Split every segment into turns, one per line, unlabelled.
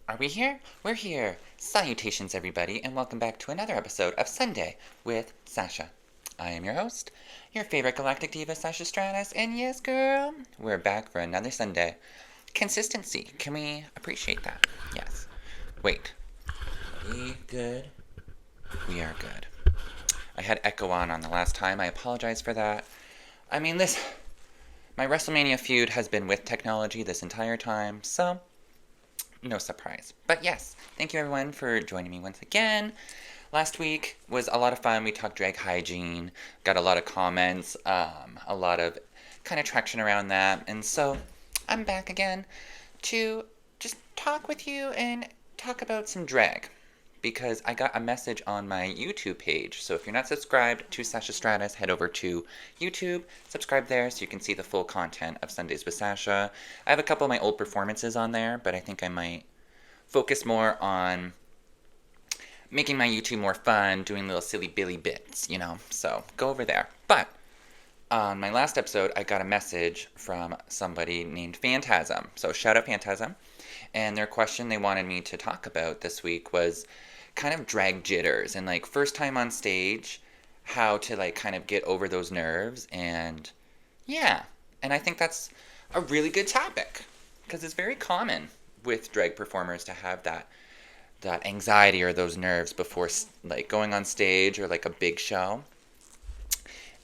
Are we here? We're here. Salutations, everybody, and welcome back to another episode of Sunday with Sasha. I am your host, your favorite galactic diva, Sasha Stratus, and yes, girl, we're back for another Sunday. Consistency. Can we appreciate that? Yes. Wait. Are we good? We are good. I had echo on the last time. I apologize for that. I mean, my WrestleMania feud has been with technology this entire time, so no surprise. But yes, thank you everyone for joining me once again. Last week was a lot of fun. We talked drag hygiene, got a lot of comments, a lot of kind of traction around that. And so I'm back again to just talk with you and talk about some drag. Because I got a message on my YouTube page. So if you're not subscribed to Sasha Stratus, head over to YouTube, subscribe there so you can see the full content of Sundays with Sasha. I have a couple of my old performances on there, but I think I might focus more on making my YouTube more fun, doing little silly Billy bits, So go over there. But on my last episode, I got a message from somebody named Phantasm. So shout out Phantasm. And their question they wanted me to talk about this week was kind of drag jitters and like first time on stage, how to like kind of get over those nerves. And yeah, and I think that's a really good topic because it's very common with drag performers to have that anxiety or those nerves before like going on stage or like a big show.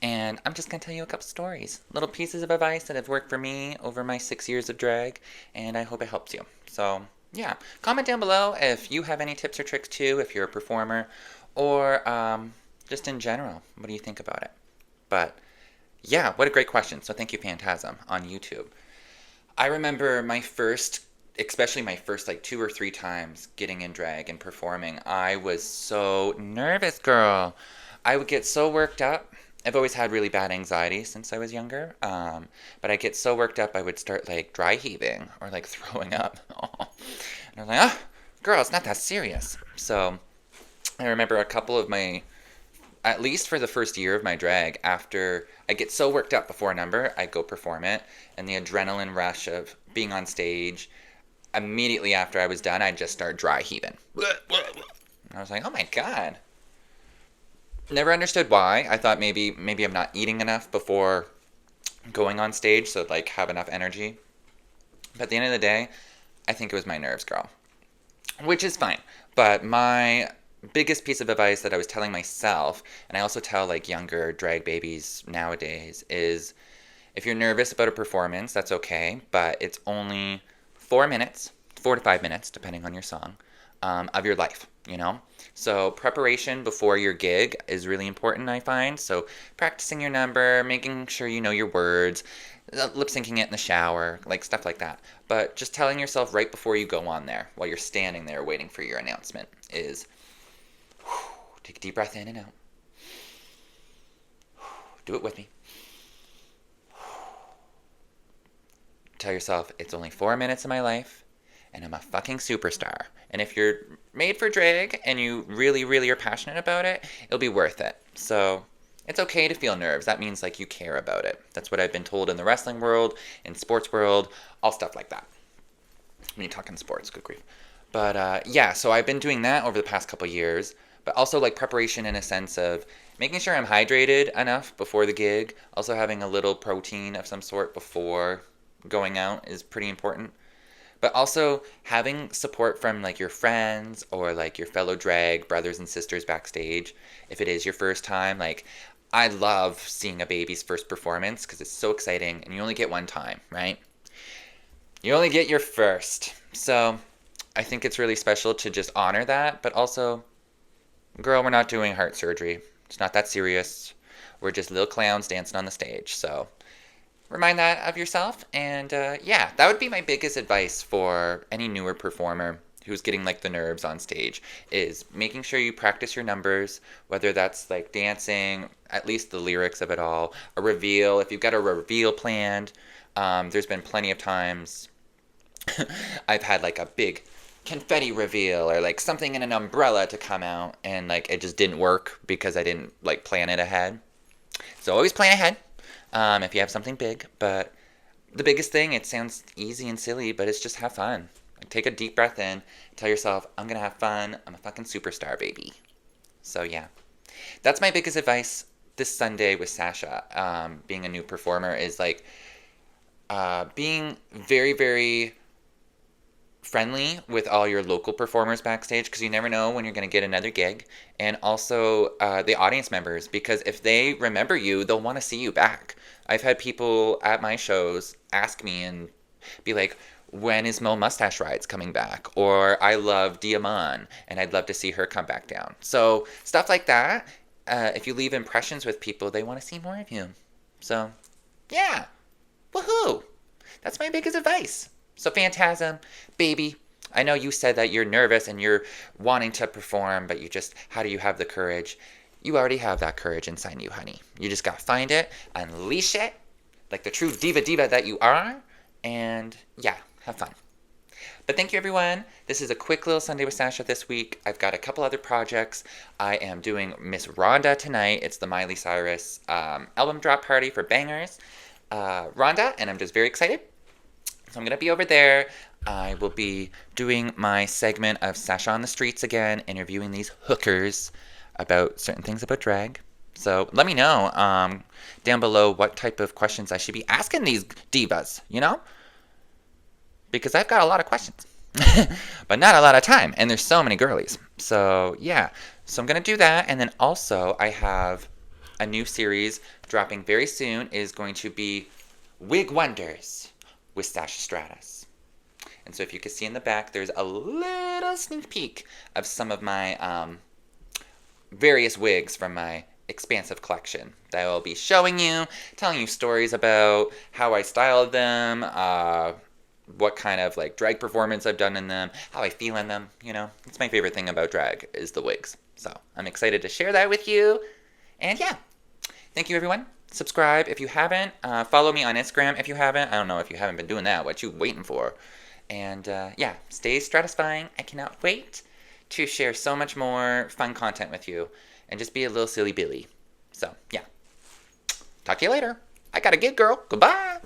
And I'm just going to tell you a couple stories, little pieces of advice that have worked for me over my 6 years of drag, and I hope it helps you. So, yeah, comment down below if you have any tips or tricks too, if you're a performer, or just in general. What do you think about it? But, yeah, what a great question. So, thank you, Phantasm, on YouTube. I remember especially my first like 2 or 3 times getting in drag and performing. I was so nervous, girl. I would get so worked up. I've always had really bad anxiety since I was younger. But I get so worked up, I would start like dry heaving or like throwing up. And I was like, girl, it's not that serious. So I remember a couple of at least for the first year of my drag, after I get so worked up before a number, I go perform it. And the adrenaline rush of being on stage, immediately after I was done, I'd just start dry heaving. And I was like, oh my God. Never understood why. I thought maybe I'm not eating enough before going on stage, so like have enough energy. But at the end of the day, I think it was my nerves, girl. Which is fine. But my biggest piece of advice that I was telling myself, and I also tell like younger drag babies nowadays, is if you're nervous about a performance, that's okay, but it's only 4 minutes, 4 to 5 minutes, depending on your song, of your life. So preparation before your gig is really important, I find. So practicing your number, making sure you know your words, lip syncing it in the shower, like stuff like that. But just telling yourself right before you go on there, while you're standing there waiting for your announcement, is take a deep breath in and out. Do it with me. Tell yourself it's only 4 minutes of my life and I'm a fucking superstar. And if you're made for drag and you really, really are passionate about it, it'll be worth it. So it's okay to feel nerves. That means like you care about it. That's what I've been told in the wrestling world, in sports world, all stuff like that. When you talk in sports, good grief. But yeah, so I've been doing that over the past couple years. But also like preparation in a sense of making sure I'm hydrated enough before the gig. Also having a little protein of some sort before going out is pretty important. But also having support from like your friends or like your fellow drag brothers and sisters backstage if it is your first time. Like I love seeing a baby's first performance because it's so exciting and you only get one time, right? You only get your first. So I think it's really special to just honor that. But also, girl, we're not doing heart surgery. It's not that serious. We're just little clowns dancing on the stage. So remind that of yourself. And yeah, that would be my biggest advice for any newer performer who's getting like the nerves on stage, is making sure you practice your numbers, whether that's like dancing, at least the lyrics of it all, a reveal. If you've got a reveal planned, there's been plenty of times I've had like a big confetti reveal or like something in an umbrella to come out and like it just didn't work because I didn't like plan it ahead. So always plan ahead if you have something big. But the biggest thing, it sounds easy and silly, but it's just have fun. Take a deep breath in. Tell yourself, I'm going to have fun. I'm a fucking superstar, baby. So, yeah. That's my biggest advice this Sunday with Sasha. Being a new performer is like being very, very friendly with all your local performers backstage, because you never know when you're going to get another gig, and also the audience members, because if they remember you, they'll want to see you back. I've had people at my shows ask me and be like, when is Mo Mustache Rides coming back? Or I love Diamond and I'd love to see her come back down. So stuff like that, if you leave impressions with people, they want to see more of you. So yeah, woohoo! That's my biggest advice. So Phantasm, baby, I know you said that you're nervous and you're wanting to perform, but how do you have the courage? You already have that courage inside you, honey. You just gotta find it, unleash it, like the true diva that you are, and yeah, have fun. But thank you, everyone. This is a quick little Sunday with Sasha this week. I've got a couple other projects. I am doing Miss Rhonda tonight. It's the Miley Cyrus album drop party for Bangers. Rhonda, and I'm just very excited. So I'm going to be over there. I will be doing my segment of Sasha on the Streets again, interviewing these hookers about certain things about drag. So let me know down below what type of questions I should be asking these divas, Because I've got a lot of questions, but not a lot of time, and there's so many girlies. So yeah, so I'm going to do that, and then also I have a new series dropping very soon. Is going to be Wig Wonders with Sasha Stratus. And so if you can see in the back, there's a little sneak peek of some of my various wigs from my expansive collection that I will be showing you, telling you stories about how I styled them, what kind of like drag performance I've done in them, how I feel in them, It's my favorite thing about drag is the wigs. So I'm excited to share that with you. And yeah, thank you, everyone. Subscribe if you haven't. Follow me on Instagram if you haven't. I don't know if you haven't been doing that. What you waiting for? And yeah, stay stratifying. I cannot wait to share so much more fun content with you and just be a little silly Billy. So yeah, talk to you later. I got a gig, girl. Goodbye.